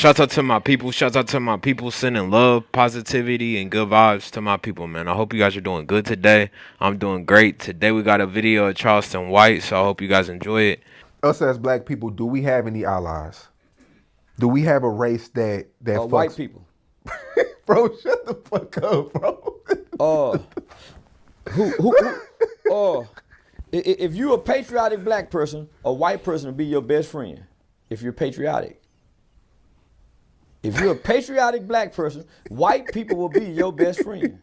Shout out to my people. Shout out to my people sending love, positivity, and good vibes to my people, man. I hope you guys are doing good today. I'm doing great. Today we got a video of Charleston White, so I hope you guys enjoy it. Us as black people, do we have any allies? Do we have a race that fucks? White people. Bro, shut the fuck up, bro. If you're a patriotic black person, a white person will be your best friend. If you're patriotic. If you're a patriotic black person, white people will be your best friend.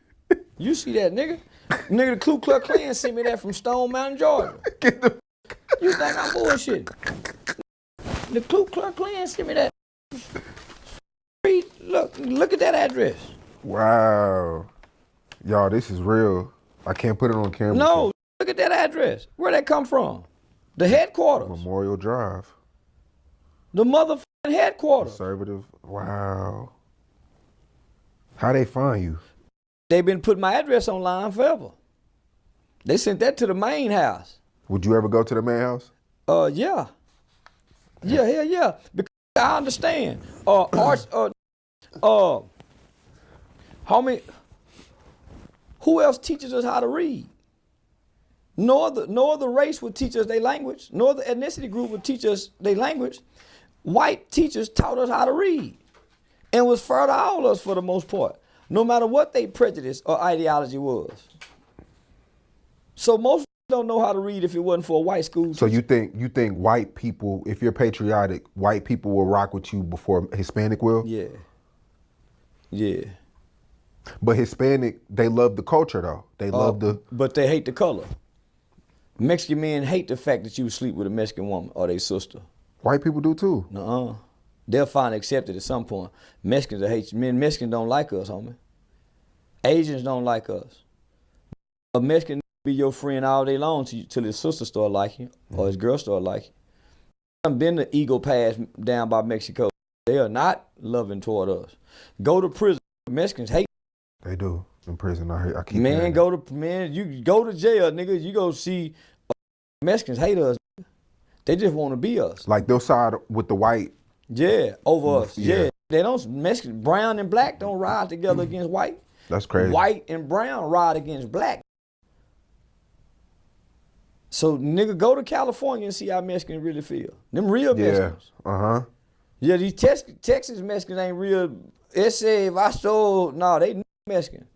You see that, nigga? Nigga, the Ku Klux Klan sent me that from Stone Mountain, Georgia. Get the You think I'm bullshit? The Ku Klux Klan sent me that. Look at that address. Wow. Y'all, this is real. I can't put it on camera. No, look at that address. Where'd that come from? The headquarters. Memorial Drive. The motherfucking headquarters. Conservative. Wow. How they find you? They've been putting my address online forever. They sent that to the main house. Would you ever go to the main house? Yeah. Yeah, hell yeah. Because I understand. Homie, who else teaches us how to read? No other race would teach us their language. No other ethnicity group would teach us their language. White teachers taught us how to read and was fair to all of us for the most part, no matter what their prejudice or ideology was. So most don't know how to read if it wasn't for a white school. So you think white people, if you're patriotic, white people will rock with you before Hispanic will? Yeah. Yeah. But Hispanic, they love the culture though. They love the. But they hate the color. Mexican men hate the fact that you sleep with a Mexican woman or their sister. White people do too. Nuh-uh. They'll find accepted at some point. Mexicans will hate you. Men, Mexicans don't like us, homie. Asians don't like us. A Mexican be your friend all day long till his sister start liking or his girl start liking. I've been the Eagle Pass down by Mexico. They are not loving toward us. Go to prison. Mexicans hate. They do in prison. I keep. Man, you go to jail, nigga. You go see Mexicans hate us. They just want to be us. Like they'll side with the white. Yeah, over us. Yeah. They don't, Mexicans, brown and black don't ride together against white. That's crazy. White and brown ride against black. So nigga, go to California and see how Mexicans really feel. Them real Mexicans. Uh-huh. Yeah, these Texas Mexicans ain't real. Ese, Vasto, no, they Mexican.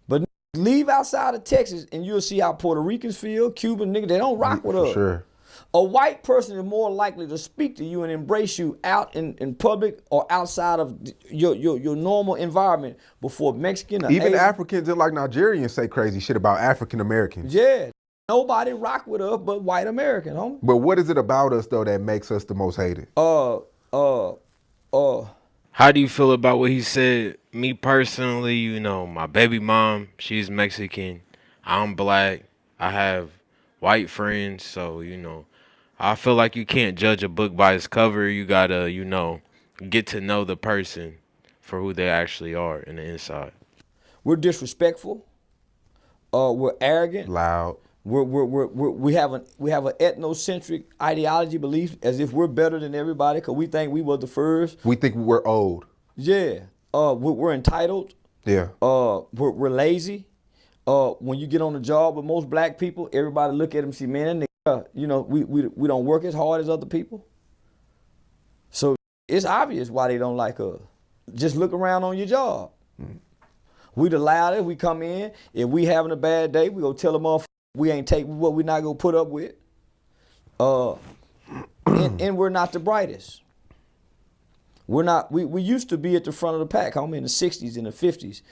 But leave outside of Texas and you'll see how Puerto Ricans feel, Cuban nigga, they don't rock with us. Sure. A white person is more likely to speak to you and embrace you out in public or outside of your normal environment before Mexican or Even Asian. Africans and like Nigerians say crazy shit about African Americans. Yeah. Nobody rock with us but white Americans, homie. But what is it about us though that makes us the most hated? How do you feel about what he said? Me personally, you know, my baby mom, she's Mexican. I'm black. I have white friends, so, you know, I feel like you can't judge a book by its cover. You gotta, you know, get to know the person for who they actually are in the inside. We're disrespectful. We're arrogant. Loud. We have an ethnocentric ideology belief as if we're better than everybody because we think we were the first. We think we're old. Yeah. We're entitled. Yeah. We're lazy. When you get on the job with most black people, everybody look at them and see, man, that nigga, you know, we don't work as hard as other people. So it's obvious why they don't like us. Just look around on your job. We the loudest. We come in. If we having a bad day, we go tell them off. We ain't take what we not gonna put up with. And we're not the brightest. We're not. We used to be at the front of the pack, homie, in the 60s and the 50s.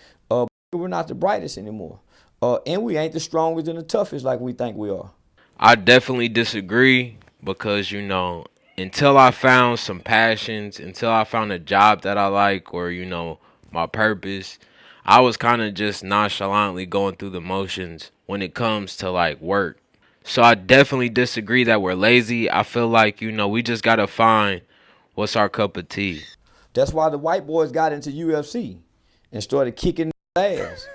We're not the brightest anymore. And we ain't the strongest and the toughest like we think we are. I definitely disagree because, you know, until I found some passions, until I found a job that I like or, you know, my purpose, I was kind of just nonchalantly going through the motions when it comes to like work. So I definitely disagree that we're lazy. I feel like, you know, we just got to find what's our cup of tea. That's why the white boys got into UFC and started kicking ass.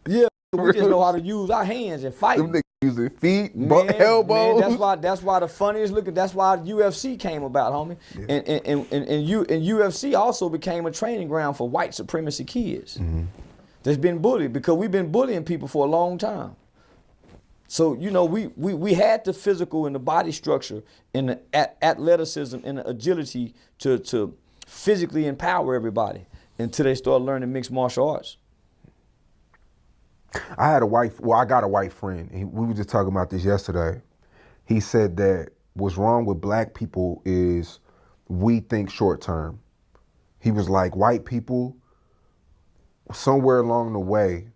Yeah, we just know how to use our hands and fight. Them niggas using feet, Man, elbows. that's why the funniest looking. That's why UFC came about, homie. Yeah. And UFC also became a training ground for white supremacy kids. That's been bullied because we've been bullying people for a long time. So you know we had the physical and the body structure and the athleticism and the agility to physically empower everybody until they start learning mixed martial arts. I got a white friend. We were just talking about this yesterday. He said that what's wrong with black people is we think short term. He was like, white people, somewhere along the way,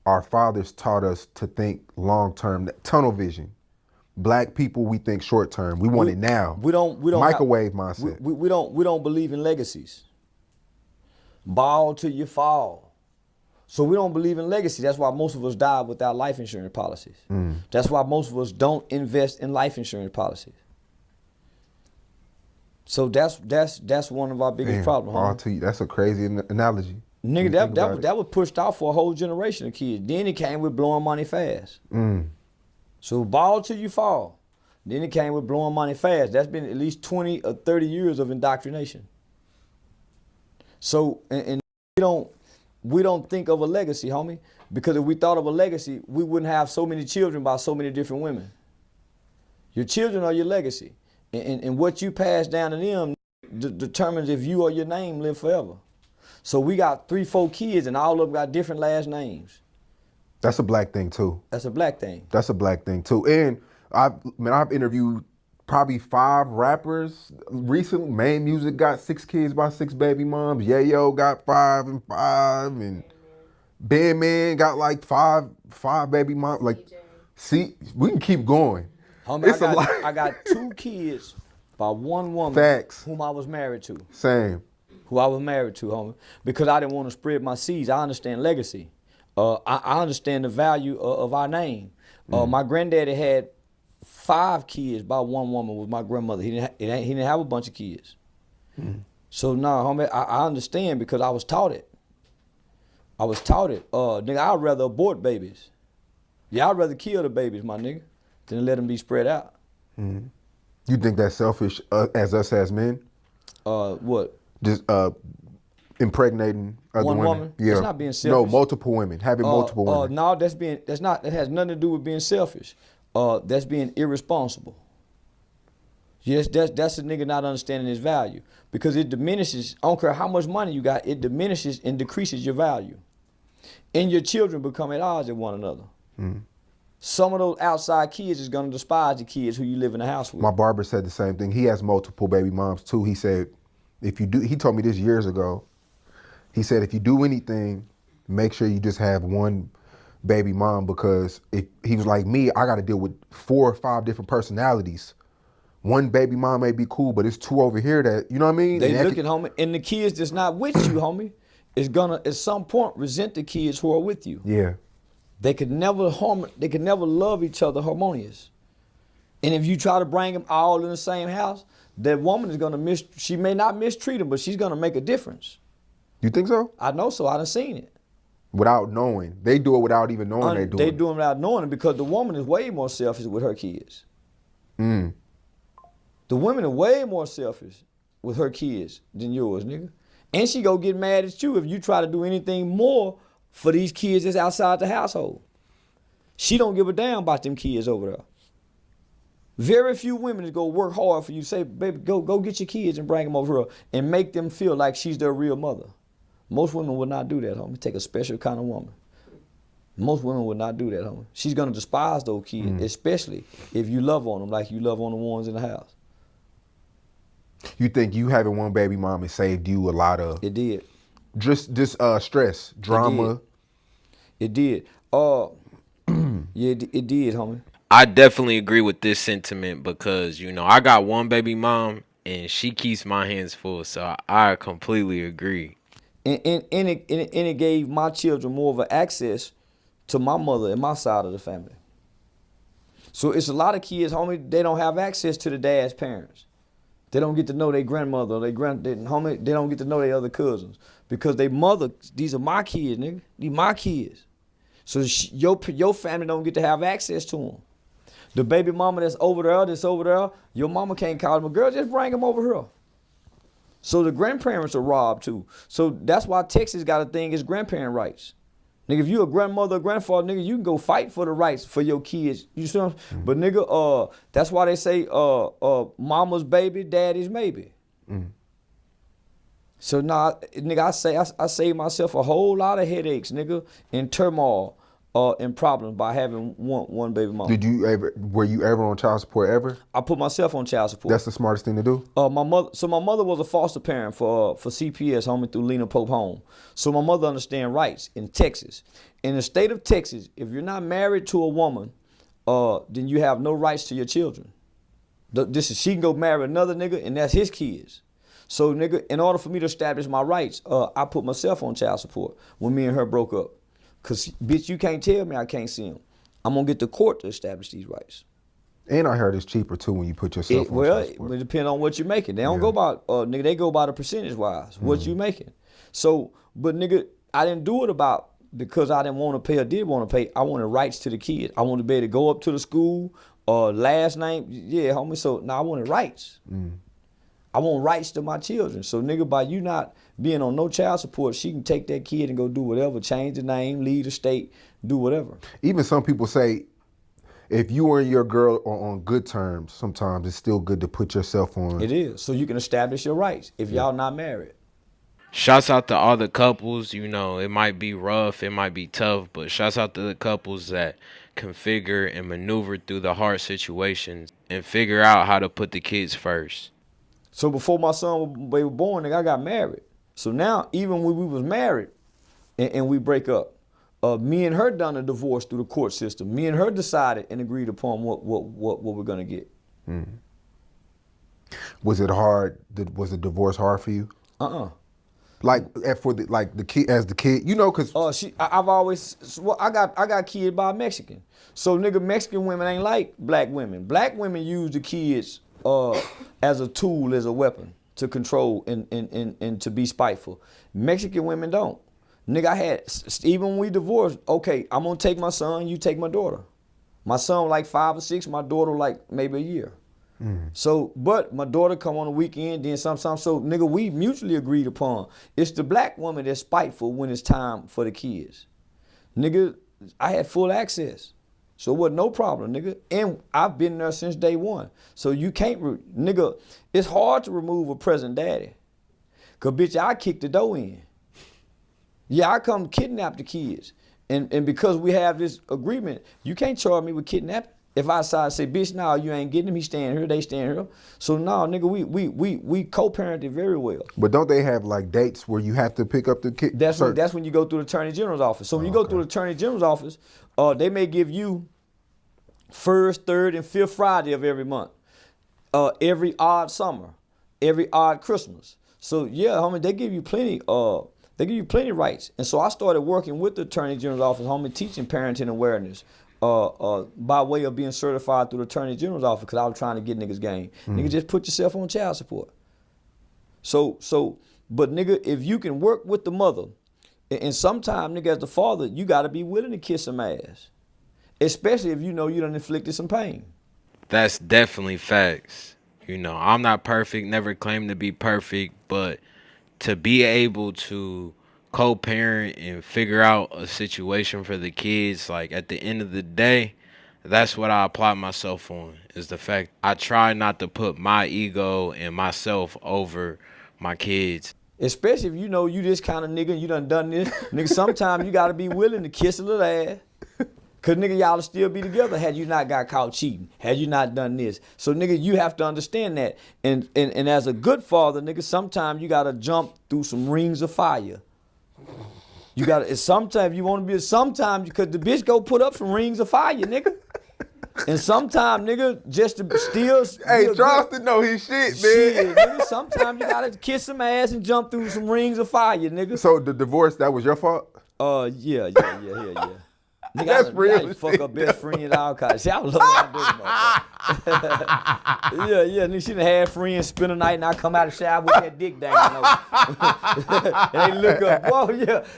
our fathers taught us to think long term, tunnel vision. Black people, we think short term. We want it now. We don't microwave mindset. We don't believe in legacies. Ball till you fall. So we don't believe in legacy. That's why most of us die without life insurance policies. That's why most of us don't invest in life insurance policies. So that's one of our biggest problems. That's a crazy analogy. Nigga, that was pushed out for a whole generation of kids. Then it came with blowing money fast. So ball till you fall. Then it came with blowing money fast. That's been at least 20 or 30 years of indoctrination. So and we don't think of a legacy, homie, because if we thought of a legacy, we wouldn't have so many children by so many different women. Your children are your legacy, and what you pass down to them determines if you or your name live forever. So we got 3-4 kids, and all of them got different last names. That's a black thing too. That's a black thing. That's a black thing too. And I've interviewed probably 5 rappers recently. Main Music got 6 kids by 6 baby moms. Yayo got 5 and 5, and Bandman got like 5 baby moms. Like, see, we can keep going. Homie, it's a lot. I got 2 kids by 1 woman. Facts. Whom I was married to. Same. Who I was married to, homie, because I didn't want to spread my seeds. I understand legacy. I understand the value of our name. My granddaddy had 5 kids by 1 woman with my grandmother. He didn't have a bunch of kids. So nah, homie, I understand because I was taught it. Nigga, I'd rather abort babies. Yeah, I'd rather kill the babies, my nigga, than let them be spread out. You think that's selfish as us as men? What? Just impregnating other One women. woman? Yeah. It's not being selfish. No, multiple women. Having multiple women. No, that has nothing to do with being selfish. That's being irresponsible. Yes, that's a nigga not understanding his value. Because it diminishes, I don't care how much money you got, it diminishes and decreases your value. And your children become at odds with one another. Some of those outside kids is gonna despise the kids who you live in the house with. My barber said the same thing. He has multiple baby moms too. He said, he told me this years ago. He said, if you do anything, make sure you just have 1 baby mom, because if he was like me, I got to deal with 4 or 5 different personalities. 1 baby mom may be cool, but it's 2 over here that, you know what I mean? They look at homie, and the kids that's not with you, homie, is gonna at some point resent the kids who are with you. Yeah. They could never love each other harmonious. And if you try to bring them all in the same house, that woman is gonna she may not mistreat them, but she's gonna make a difference. You think so? I know so, I done seen it. Without knowing. They do it without even knowing they do it. They do it without knowing it because the woman is way more selfish with her kids. The women are way more selfish with her kids than yours, nigga. And she go get mad at you if you try to do anything more for these kids that's outside the household. She don't give a damn about them kids over there. Very few women is gonna work hard for you. Say, baby, go get your kids and bring them over here and make them feel like she's their real mother. Most women would not do that, homie. Take a special kind of woman. Most women would not do that, homie. She's gonna despise those kids, especially if you love on them like you love on the ones in the house. You think you having 1 baby mom has saved you a lot of? It did. Just stress, drama. It did. Yeah, it did, homie. I definitely agree with this sentiment because, you know, I got 1 baby mom and she keeps my hands full, so I completely agree. And it gave my children more of an access to my mother and my side of the family. So it's a lot of kids, homie, they don't have access to the dad's parents. They don't get to know their grandmother, homie, they don't get to know their other cousins because they mother, these are my kids, nigga. These my kids. So your family don't get to have access to them. The baby mama that's over there, your mama can't call them a girl, just bring them over here. So the grandparents are robbed too. So that's why Texas got a thing as grandparent rights. Nigga, if you a grandmother or grandfather, nigga, you can go fight for the rights for your kids. You see what I'm saying? But nigga, that's why they say mama's baby, daddy's maybe. So now, nigga, I saved myself a whole lot of headaches, nigga, and turmoil. And problems by having one baby mama. Were you ever on child support ever? I put myself on child support. That's the smartest thing to do? My mother was a foster parent for CPS, homie, through Lena Pope Home. So my mother understand rights in Texas. In the state of Texas, if you're not married to a woman, then you have no rights to your children. She can go marry another nigga, and that's his kids. So nigga, in order for me to establish my rights, I put myself on child support when me and her broke up. Cause bitch, you can't tell me I can't see him. I'm gonna get the court to establish these rights. And I heard it's cheaper too when you put yourself on child support. It depends on what you're making. They don't go by nigga. They go by the percentage wise what you making. So, but nigga, I didn't do it because I didn't want to pay or did want to pay. I wanted rights to the kid. I wanted to be able to go up to the school. Last name, yeah, homie. So now I wanted rights. I want rights to my children. So nigga, by you not being on no child support, she can take that kid and go do whatever, change the name, leave the state, do whatever. Even some people say, if you and your girl are on good terms, sometimes it's still good to put yourself on. It is, so you can establish your rights if y'all not married. Shouts out to all the couples, you know, it might be rough, it might be tough, but shouts out to the couples that configure and maneuver through the hard situations and figure out how to put the kids first. So before my son was born, nigga, I got married. So now, even when we was married and we break up, me and her done a divorce through the court system. Me and her decided and agreed upon what we're gonna get. Was it hard? Was the divorce hard for you? Like the kid, as the kid, you know, cause I've always, I got kids by a Mexican. So nigga, Mexican women ain't like black women. Black women use the kids as a tool, as a weapon to control and to be spiteful. Mexican women don't. Nigga, even when we divorced, okay, I'm gonna take my son, you take my daughter. My son was like 5 or 6, my daughter like maybe a year. So, but my daughter come on the weekend, then sometimes, so nigga, we mutually agreed upon. It's the black woman that's spiteful when it's time for the kids. Nigga, I had full access. So it wasn't no problem, nigga. And I've been there since day one. So you can't, nigga, it's hard to remove a present daddy. Cause bitch, I kick the door in. Yeah, I come kidnap the kids. And because we have this agreement, you can't charge me with kidnapping. If I decide to say, bitch, nah, you ain't getting him, he staying here, they staying here. So nah, nigga, we co-parented very well. But don't they have like dates where you have to pick up the kid? That's when you go through the Attorney General's office. So when you go through the Attorney General's office, they may give you first, third, and fifth Friday of every month, every odd summer, every odd Christmas. So yeah, homie, they give you plenty. They give you plenty of rights. And so I started working with the Attorney General's office, homie, teaching parenting awareness. By way of being certified through the Attorney General's office, because I was trying to get niggas game. Nigga, just put yourself on child support. But nigga, if you can work with the mother, and sometimes, nigga, as the father, you gotta be willing to kiss some ass. Especially if you know you done inflicted some pain. That's definitely facts. You know, I'm not perfect, never claimed to be perfect, but to be able to co-parent and figure out a situation for the kids, like at the end of the day, that's what I apply myself on, is the fact I try not to put my ego and myself over my kids. Especially if you know you this kind of nigga and you done this. Nigga, sometimes you gotta be willing to kiss a little ass. Cause nigga, y'all still be together had you not got caught cheating, had you not done this. So nigga, you have to understand that. And as a good father, nigga, sometimes you gotta jump through some rings of fire. You gotta, sometimes you wanna be, sometimes, cause the bitch go put up some rings of fire, nigga. And sometimes, nigga, just to still. Hey, Charleston know his shit, man. Shit, nigga, sometimes you gotta kiss some ass and jump through some rings of fire, nigga. So the divorce, that was your fault? Yeah. Nigga, That's real I used to fuck shit, up best friend and all kinds. See, I was loving that dirty motherfucker. yeah. Nigga, she done had friends spend the night and I come out of the shower with that dick down. And they look up, whoa,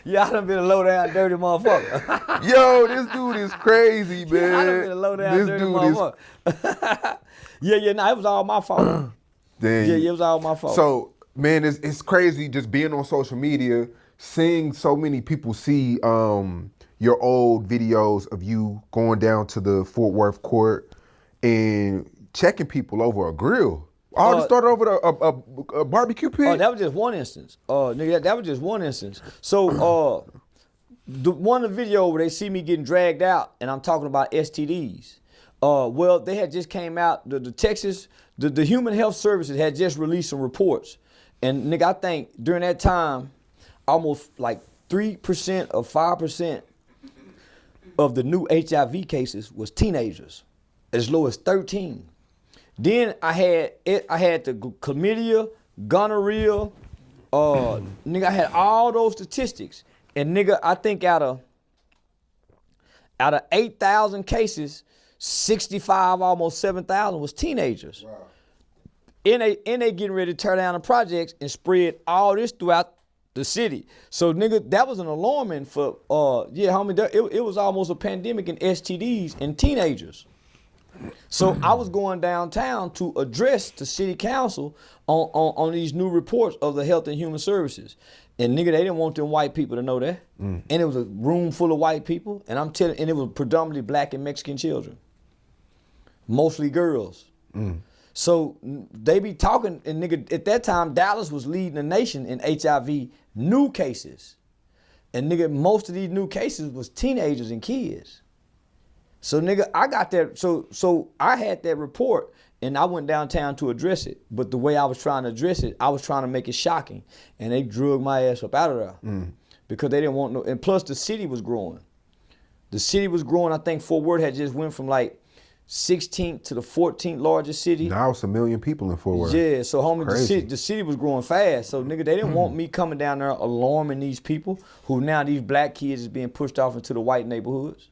yeah, I done been a low down dirty motherfucker. Yo, this dude is crazy, man. I done been a low down This dirty dude motherfucker. Nah, it was all my fault. Dang. Yeah, it was all my fault. So, man, it's crazy just being on social media, seeing so many people see your old videos of you going down to the Fort Worth court and checking people over a grill. All this started over a barbecue pit? Oh, that was just one instance. Nigga, that was just one instance. So, one of the videos where they see me getting dragged out and I'm talking about STDs. Well, they had just came out, the Texas, the Human Health Services had just released some reports. And nigga, I think during that time, almost like 3% or 5% of the new HIV cases was teenagers, as low as 13. Then I had the chlamydia, gonorrhea, nigga, I had all those statistics. And nigga, I think out of 8,000 cases, 65, almost 7,000 was teenagers. Wow. And they getting ready to tear down the projects and spread all this throughout the city. So nigga, that was an alarming for, homie, it was almost a pandemic in STDs in teenagers. So I was going downtown to address the city council on these new reports of the Health and Human Services. And nigga, they didn't want them white people to know that. And it was a room full of white people, and it was predominantly black and Mexican children. Mostly girls. So they be talking, and nigga, at that time, Dallas was leading the nation in HIV new cases. And nigga, most of these new cases was teenagers and kids. So nigga, I got that, so I had that report and I went downtown to address it. But the way I was trying to address it, I was trying to make it shocking. And they drug my ass up out of there. Because they didn't want no, and plus the city was growing. The city was growing, I think Fort Worth had just went from like 16th to the 14th largest city. Now it's 1 million people in Fort Worth. Yeah, so homie, the city was growing fast. So nigga, they didn't want me coming down there alarming these people who now these black kids is being pushed off into the white neighborhoods.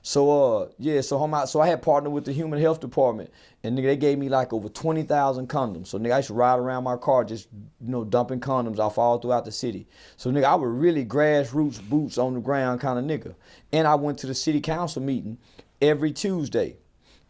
So so I had partnered with the Human Health Department, and nigga, they gave me like over 20,000 condoms. So nigga, I used to ride around my car just dumping condoms off all throughout the city. So nigga, I was really grassroots, boots on the ground kind of nigga. And I went to the city council meeting every Tuesday.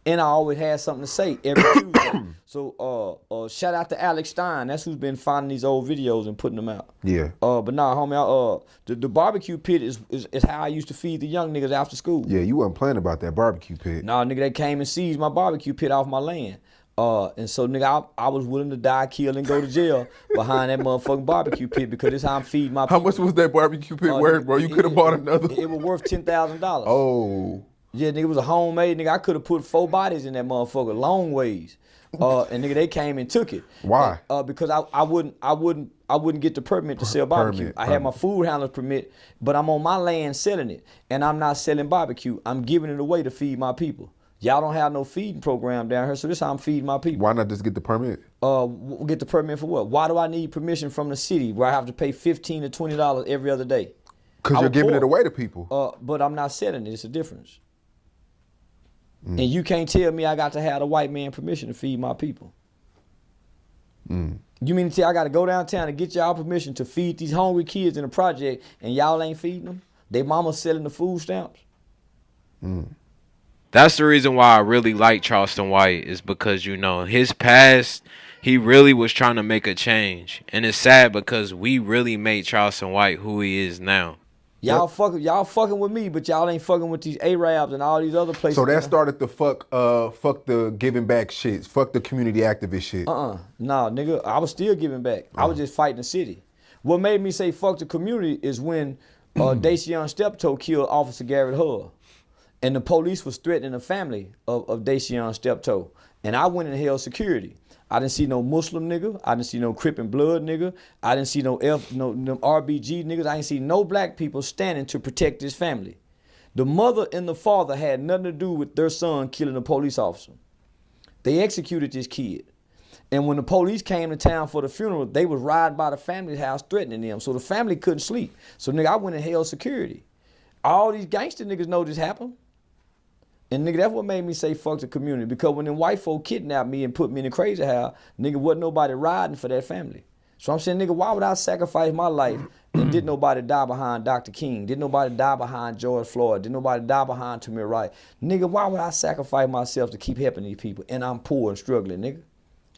And I always had something to say every Tuesday. So shout out to Alex Stein. That's who's been finding these old videos and putting them out. Yeah. But nah, homie, the barbecue pit is how I used to feed the young niggas after school. Yeah, you wasn't playing about that barbecue pit. Nah, nigga, they came and seized my barbecue pit off my land. And so nigga, I was willing to die, kill, and go to jail behind that motherfucking barbecue pit because this how I'm feeding my people. How much was that barbecue pit worth, bro? You could have bought another. It was worth $10,000. Oh. Yeah, nigga, it was a homemade, nigga. I could have put 4 bodies in that motherfucker, long ways. And nigga, they came and took it. Why? Because I wouldn't get the permit to sell barbecue. I had my food handler's permit, but I'm on my land selling it, and I'm not selling barbecue. I'm giving it away to feed my people. Y'all don't have no feeding program down here, so this is how I'm feeding my people. Why not just get the permit? Get the permit for what? Why do I need permission from the city where I have to pay $15 to $20 every other day? Because you're giving it away to people. But I'm not selling it. It's a difference. And you can't tell me I got to have the white man permission to feed my people. You mean to tell I got to go downtown and get y'all permission to feed these hungry kids in a project and y'all ain't feeding them? They mama's selling the food stamps? That's the reason why I really like Charleston White is because, his past, he really was trying to make a change. And it's sad because we really made Charleston White who he is now. Y'all fucking with me, but y'all ain't fucking with these Arabs and all these other places. So that started the fuck the giving back shit, fuck the community activist shit. Nah, nigga, I was still giving back. I was just fighting the city. What made me say fuck the community is when Dacian Steptoe killed Officer Garrett Hull. And the police was threatening the family of Dacian Steptoe. And I went and held security. I didn't see no Muslim nigga. I didn't see no Crip and Blood nigga. I didn't see no RBG niggas. I didn't see no black people standing to protect this family. The mother and the father had nothing to do with their son killing a police officer. They executed this kid. And when the police came to town for the funeral, they was riding by the family's house threatening them. So the family couldn't sleep. So nigga, I went and held security. All these gangster niggas know this happened. And nigga, that's what made me say fuck the community. Because when them white folk kidnapped me and put me in the crazy house, nigga, wasn't nobody riding for that family. So I'm saying, nigga, why would I sacrifice my life and didn't nobody die behind Dr. King? Didn't nobody die behind George Floyd? Didn't nobody die behind Tamir Rice? Nigga, why would I sacrifice myself to keep helping these people? And I'm poor and struggling, nigga.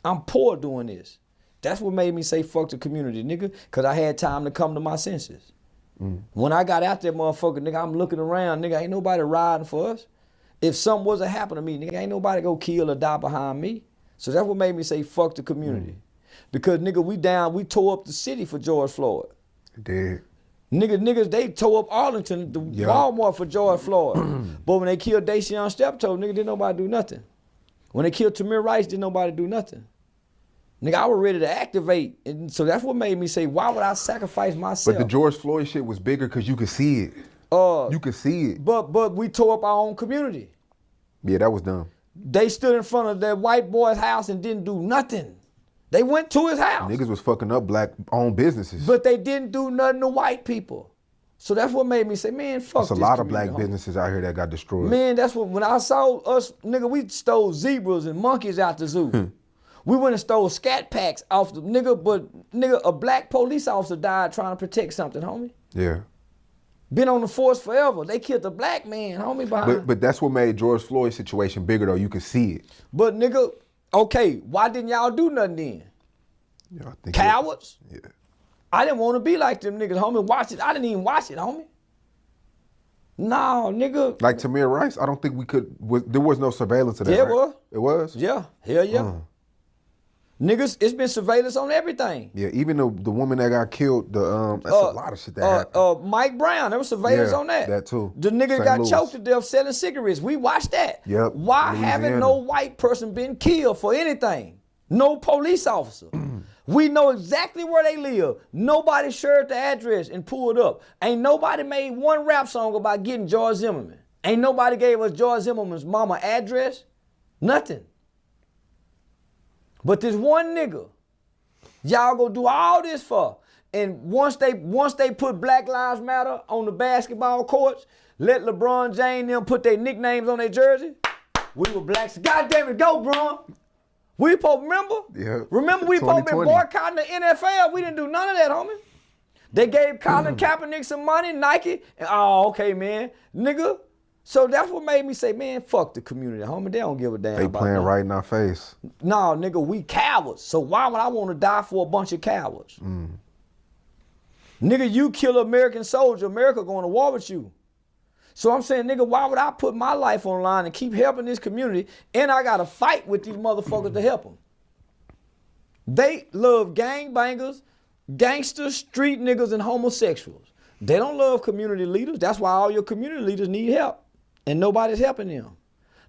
I'm poor doing this. That's what made me say fuck the community, nigga, because I had time to come to my senses. When I got out there, motherfucker, nigga, I'm looking around, nigga, ain't nobody riding for us. If something was to happen to me, nigga, ain't nobody go kill or die behind me. So that's what made me say fuck the community. Because, nigga, we tore up the city for George Floyd. Did. Niggas, they tore up Arlington, the Walmart for George Floyd. But when they killed Dacian Steptoe, nigga, didn't nobody do nothing. When they killed Tamir Rice, didn't nobody do nothing. Nigga, I was ready to activate. And so that's what made me say, why would I sacrifice myself? But the George Floyd shit was bigger because you could see it. You could see it. But we tore up our own community. Yeah, that was dumb. They stood in front of that white boy's house and didn't do nothing. They went to his house. Niggas was fucking up black-owned businesses. But they didn't do nothing to white people. So that's what made me say, man, fuck this. There's a lot of black businesses out here that got destroyed. Man, that's what, when I saw us, nigga, we stole zebras and monkeys out the zoo. We went and stole scat packs off the nigga, but nigga, a black police officer died trying to protect something, homie. Yeah. Been on the force forever. They killed a black man, homie, behind. But that's what made George Floyd's situation bigger, though. You could see it. But nigga, okay, why didn't y'all do nothing then? Yeah, I think Cowards? Yeah. I didn't want to be like them niggas, homie. Watch it. I didn't even watch it, homie. No, nigga. Like Tamir Rice, I don't think we could. There was no surveillance of that. Yeah, right? it was. It was? Yeah, hell yeah. Niggas, it's been surveillance on everything. Yeah, even the woman that got killed, that's a lot of shit that happened. Mike Brown, there was surveillance on that. That too. The nigga St. got Louis. choked to death selling cigarettes. We watched that. Yep. Why Louisiana. haven't no white person been killed for anything? No police officer. We know exactly where they live. Nobody shared the address and pulled up. Ain't nobody made one rap song about getting George Zimmerman. Ain't nobody gave us George Zimmerman's mama address. Nothing. But this one nigga, y'all go do all this for. And once they put Black Lives Matter on the basketball courts, let LeBron James and them put their nicknames on their jersey, we were blacks. God damn it, go, bro. We supposed, remember? Yeah. Remember we supposed to be 2020. boycotting the NFL? We didn't do none of that, homie. They gave Colin Kaepernick some money, Nike, and oh, okay, man. Nigga. So that's what made me say, man, fuck the community, homie. They don't give a damn They about playing that. right in our face. No, nigga, we cowards. So why would I want to die for a bunch of cowards? Nigga, you kill an American soldier, America going to war with you. So I'm saying, nigga, why would I put my life on the line and keep helping this community and I got to fight with these motherfuckers to help them? They love gangbangers, gangsters, street niggas, and homosexuals. They don't love community leaders. That's why all your community leaders need help and nobody's helping them.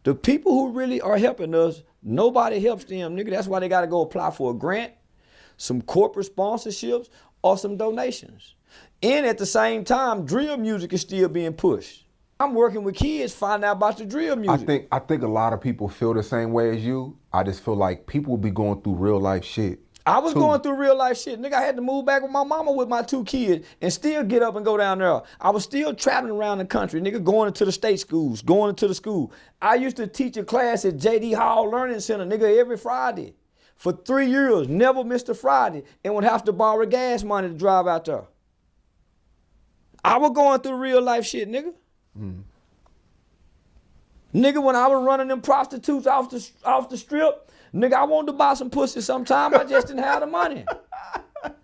The people who really are helping us, nobody helps them, nigga. That's why they got to go apply for a grant, some corporate sponsorships, or some donations. And at the same time, drill music is still being pushed. I'm working with kids, finding out about the drill music. I think a lot of people feel the same way as you. I just feel like people will be going through real life shit. I was going through real life shit. Nigga, I had to move back with my mama with my 2 kids and still get up and go down there. I was still traveling around the country, nigga, going into the state schools, going into the school. I used to teach a class at J.D. Hall Learning Center, nigga, every Friday. For 3 years, never missed a Friday, and would have to borrow gas money to drive out there. I was going through real life shit, nigga. Nigga, when I was running them prostitutes off the strip, nigga, I wanted to buy some pussy sometime. I just didn't have the money.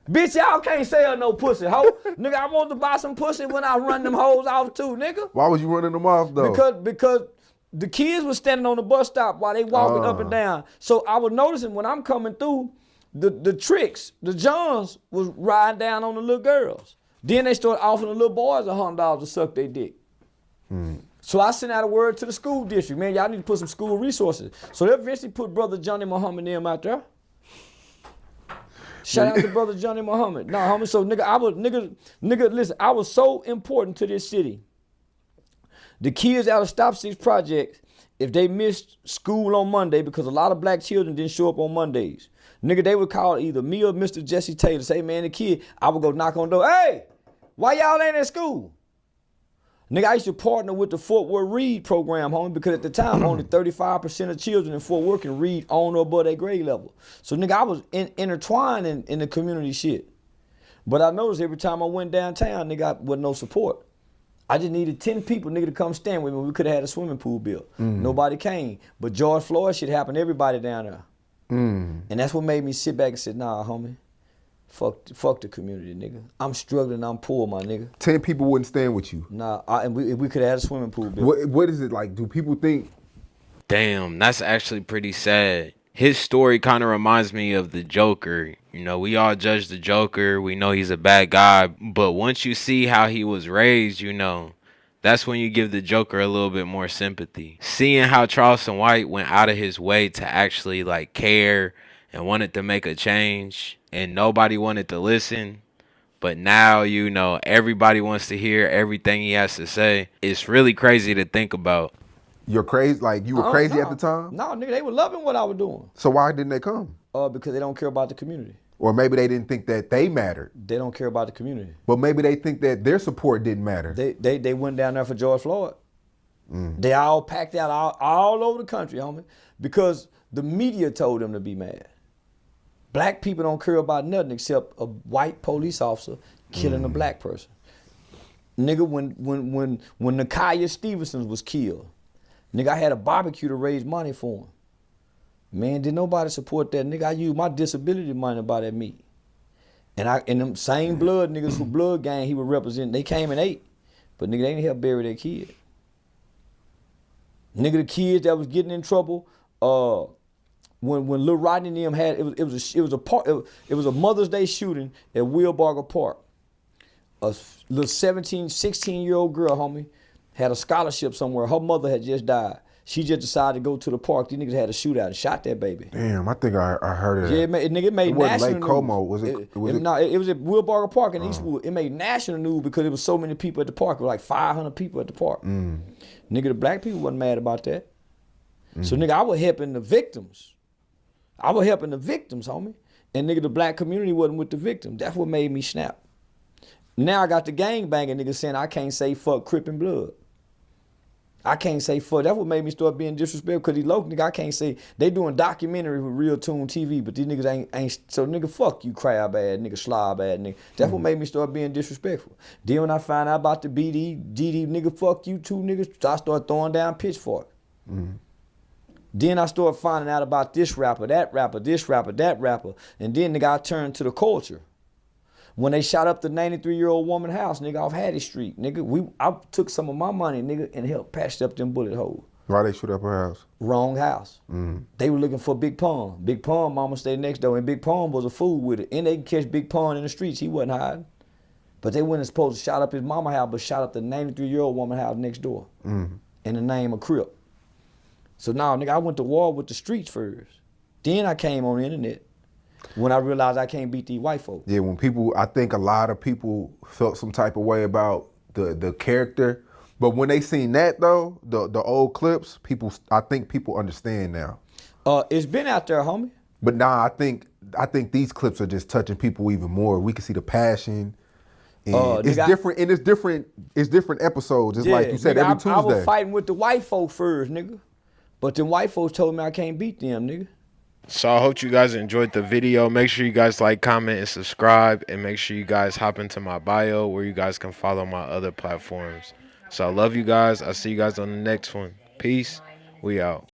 Bitch, y'all can't sell no pussy, ho. Nigga, I wanted to buy some pussy when I run them hoes off too, nigga. Why was you running them off though? Because the kids were standing on the bus stop while they walking up and down. So I was noticing when I'm coming through, the tricks, the Johns was riding down on the little girls. Then they started offering the little boys $100 to suck their dick. So I sent out a word to the school district, man, y'all need to put some school resources. So they eventually put Brother Johnny Muhammad them out there. Shout out to Brother Johnny Muhammad. No, homie, so nigga, listen, I was so important to this city. The kids out of Stop 6 Projects, if they missed school on Monday, because a lot of black children didn't show up on Mondays, nigga, they would call either me or Mr. Jesse Taylor, say, man, the kid, I would go knock on the door, hey, why y'all ain't at school? Nigga, I used to partner with the Fort Worth Read program, homie, because at the time, only 35% of children in Fort Worth can read on or above their grade level. So, nigga, I was intertwined in the community shit. But I noticed every time I went downtown, nigga, I wasn't no support. I just needed 10 people, nigga, to come stand with me. We could have had a swimming pool built. Nobody came. But George Floyd shit happened to everybody down there. And that's what made me sit back and say, nah, homie, fuck the community, nigga. I'm struggling, I'm poor, my nigga. 10 people wouldn't stand with you. Nah, and we could have had a swimming pool built. What is it like? Do people think? Damn, that's actually pretty sad. His story kind of reminds me of the Joker. You know, we all judge the Joker. We know he's a bad guy. But once you see how he was raised, you know, that's when you give the Joker a little bit more sympathy. Seeing how Charleston White went out of his way to actually, like, care and wanted to make a change, and nobody wanted to listen. But now, you know, everybody wants to hear everything he has to say. It's really crazy to think about. You're crazy? Like, you were crazy at the time? No, nigga, they were loving what I was doing. So why didn't they come? Because they don't care about the community. Or maybe they didn't think that they mattered. They don't care about the community. But maybe they think that their support didn't matter. They went down there for George Floyd. They all packed out all over the country, homie, because the media told them to be mad. Black people don't care about nothing except a white police officer killing a black person. Nigga, when Nakia Stevenson was killed, nigga, I had a barbecue to raise money for him. Man, did nobody support that? Nigga, I used my disability money to buy that meat. And them same blood niggas who blood gang he would represent, they came and ate. But nigga, they didn't help bury their kid. Nigga, the kids that was getting in trouble, when Lil Rodney and them had, it was a Mother's Day shooting at Wilbarger Park. A little 17, 16-year-old girl, homie, had a scholarship somewhere. Her mother had just died. She just decided to go to the park. These niggas had a shootout and shot that baby. Damn, I think I heard of that. Yeah, it made it wasn't national Lake news. Como, was it? No, it was at Wilbarger Park in Eastwood. It made national news because there was so many people at the park. There were like 500 people at the park. Nigga, the black people wasn't mad about that. So nigga, I was helping the victims. Homie. And nigga, the black community wasn't with the victims. That's what made me snap. Now I got the gangbanging niggas saying I can't say fuck Crip and Blood. I can't say fuck. That's what made me start being disrespectful, because these local niggas, I can't say, they doing documentary with Real Tune TV, but these niggas ain't so nigga, fuck you, crab ass nigga, slob ass nigga. That's what made me start being disrespectful. Then when I found out about the DD nigga, fuck you two niggas, I started throwing down pitchfork. Then I started finding out about this rapper, that rapper, this rapper, that rapper, and then nigga, I turned to the culture. When they shot up the 93-year-old woman house, nigga, off Hattie Street, nigga, I took some of my money, nigga, and helped patch up them bullet holes. Why they shoot up her house? Wrong house. They were looking for Big Pun. Big Pun mama stayed next door, and Big Pun was a fool with it. And they could catch Big Pun in the streets. He wasn't hiding. But they wasn't supposed to shot up his mama house, but shot up the 93-year-old woman house next door in the name of Crip. So now, nigga, I went to war with the streets first. Then I came on the internet. When I realized I can't beat these white folks. Yeah, when people, I think a lot of people felt some type of way about the character, but when they seen that though, the old clips, I think people understand now. It's been out there, homie. But nah, I think these clips are just touching people even more. We can see the passion. And it's different, and it's different episodes. It's like you said, nigga, every Tuesday. I was fighting with the white folk first, nigga. But the white folks told me I can't beat them, nigga. So I hope you guys enjoyed the video. Make sure you guys like, comment, and subscribe. And make sure you guys hop into my bio where you guys can follow my other platforms. So I love you guys. I'll see you guys on the next one. Peace. We out.